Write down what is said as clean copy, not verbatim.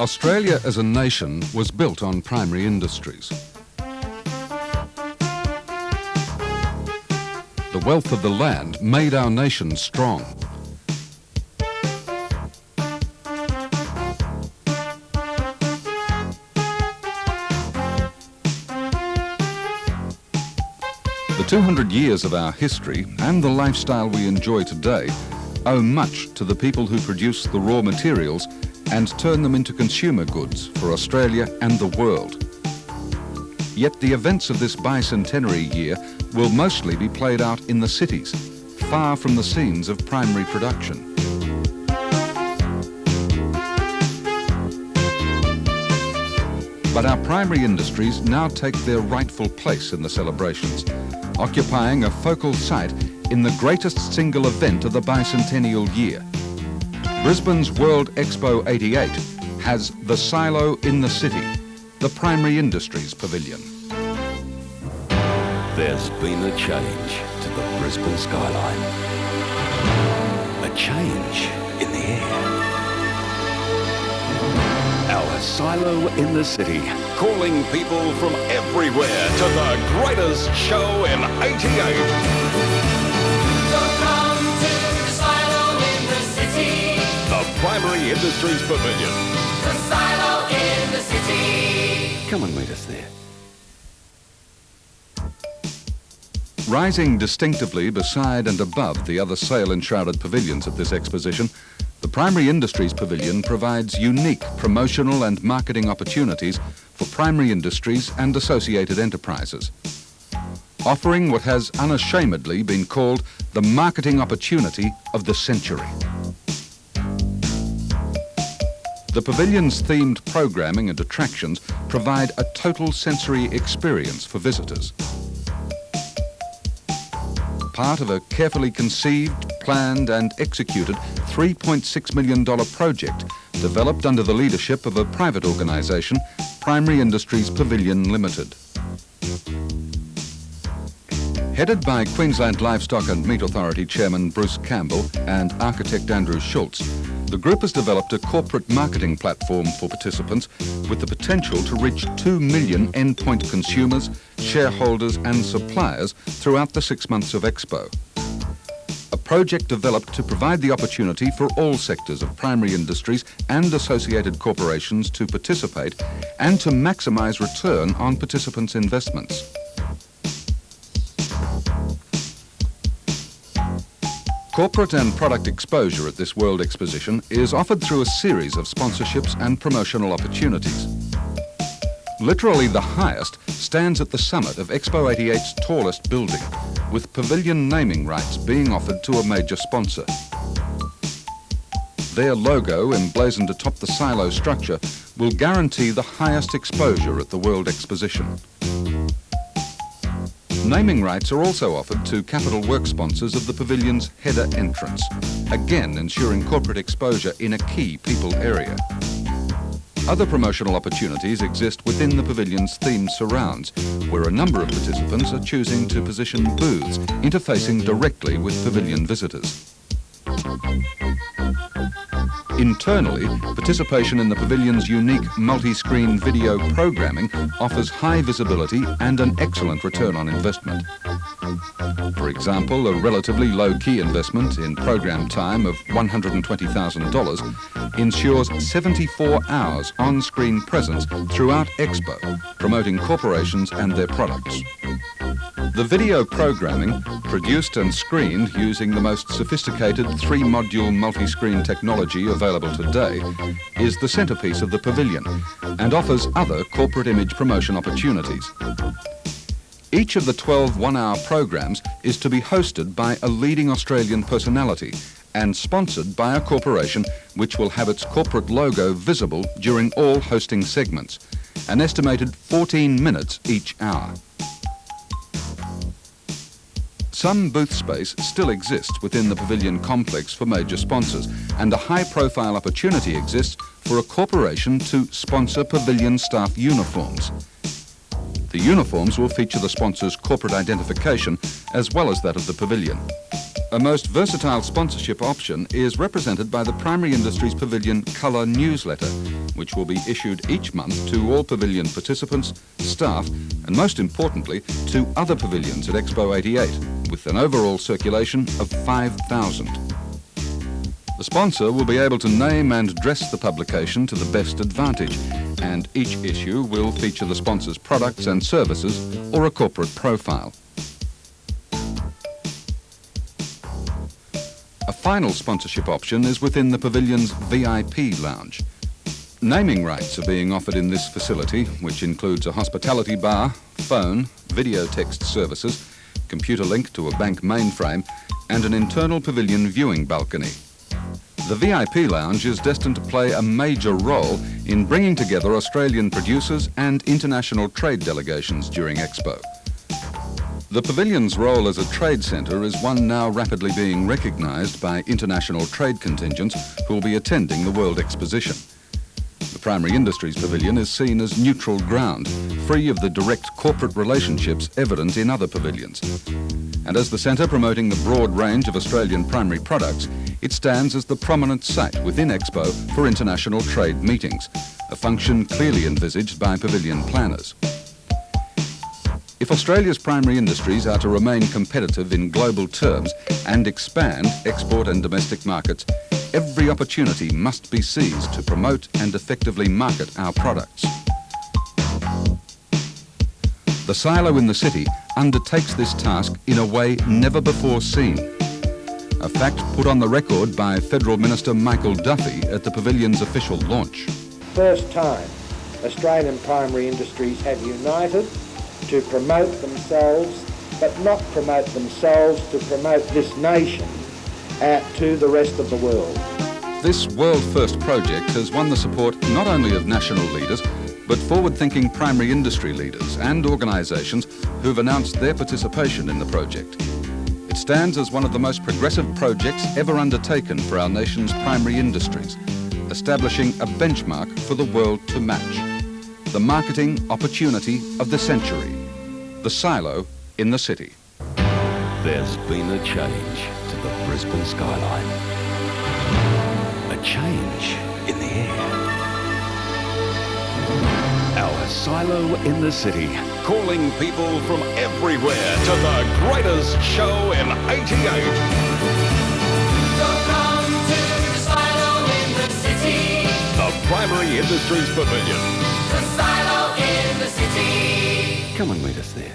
Australia as a nation was built on primary industries. The wealth of the land made our nation strong. The 200 years of our history and the lifestyle we enjoy today owe much to the people who produce the raw materials and turn them into consumer goods for Australia and the world. Yet the events of this bicentenary year will mostly be played out in the cities, far from the scenes of primary production. But our primary industries now take their rightful place in the celebrations, occupying a focal site in the greatest single event of the bicentennial year. Brisbane's World Expo 88 has the silo in the city, the Primary Industries Pavilion. There's been a change to the Brisbane skyline. A change in the air. Our silo in the city, calling people from everywhere to the greatest show in 88. Primary Industries Pavilion. The silo in the city. Come and meet us there. Rising distinctively beside and above the other sail-enshrouded pavilions at this exposition, the Primary Industries Pavilion provides unique promotional and marketing opportunities for primary industries and associated enterprises, offering what has unashamedly been called the marketing opportunity of the century. The pavilion's themed programming and attractions provide a total sensory experience for visitors. Part of a carefully conceived, planned and executed $3.6 million project developed under the leadership of a private organisation, Primary Industries Pavilion Limited. Headed by Queensland Livestock and Meat Authority Chairman Bruce Campbell and architect Andrew Schultz, the group has developed a corporate marketing platform for participants with the potential to reach 2 million endpoint consumers, shareholders and suppliers throughout the 6 months of Expo. A project developed to provide the opportunity for all sectors of primary industries and associated corporations to participate and to maximise return on participants' investments. Corporate and product exposure at this World Exposition is offered through a series of sponsorships and promotional opportunities. Literally the highest stands at the summit of Expo 88's tallest building, with pavilion naming rights being offered to a major sponsor. Their logo, emblazoned atop the silo structure, will guarantee the highest exposure at the World Exposition. Naming rights are also offered to capital work sponsors of the pavilion's header entrance, again ensuring corporate exposure in a key people area. Other promotional opportunities exist within the pavilion's themed surrounds, where a number of participants are choosing to position booths interfacing directly with pavilion visitors. Internally, participation in the pavilion's unique multi-screen video programming offers high visibility and an excellent return on investment. For example, a relatively low-key investment in program time of $120,000 ensures 74 hours on-screen presence throughout Expo, promoting corporations and their products. The video programming, produced and screened using the most sophisticated 3-module multi-screen technology available today, is the centrepiece of the pavilion and offers other corporate image promotion opportunities. Each of the 12 one-hour programs is to be hosted by a leading Australian personality and sponsored by a corporation which will have its corporate logo visible during all hosting segments, an estimated 14 minutes each hour. Some booth space still exists within the pavilion complex for major sponsors, and a high-profile opportunity exists for a corporation to sponsor pavilion staff uniforms. The uniforms will feature the sponsor's corporate identification as well as that of the pavilion. A most versatile sponsorship option is represented by the Primary Industries Pavilion Colour newsletter, which will be issued each month to all Pavilion participants, staff, and most importantly, to other pavilions at Expo 88, with an overall circulation of 5,000. The sponsor will be able to name and dress the publication to the best advantage, and each issue will feature the sponsor's products and services or a corporate profile. A final sponsorship option is within the pavilion's VIP lounge. Naming rights are being offered in this facility, which includes a hospitality bar, phone, video text services, computer link to a bank mainframe, and an internal pavilion viewing balcony. The VIP lounge is destined to play a major role in bringing together Australian producers and international trade delegations during Expo. The pavilion's role as a trade centre is one now rapidly being recognised by international trade contingents who will be attending the World Exposition. The Primary Industries Pavilion is seen as neutral ground, free of the direct corporate relationships evident in other pavilions. And as the centre promoting the broad range of Australian primary products, it stands as the prominent site within Expo for international trade meetings, a function clearly envisaged by pavilion planners. If Australia's primary industries are to remain competitive in global terms and expand export and domestic markets, every opportunity must be seized to promote and effectively market our products. The silo in the city undertakes this task in a way never before seen. A fact put on the record by Federal Minister Michael Duffy at the pavilion's official launch. First time Australian primary industries have united to promote themselves, but not promote themselves to promote this nation to the rest of the world. This world-first project has won the support not only of national leaders, but forward-thinking primary industry leaders and organisations who've announced their participation in the project. It stands as one of the most progressive projects ever undertaken for our nation's primary industries, establishing a benchmark for the world to match. The marketing opportunity of the century. The silo in the city. There's been a change to the Brisbane skyline. A change in the air. Our silo in the city, calling people from everywhere to the greatest show in 88. So come to the silo in the city. The Primary Industries Pavilion. The silo in the city. Come and meet us there.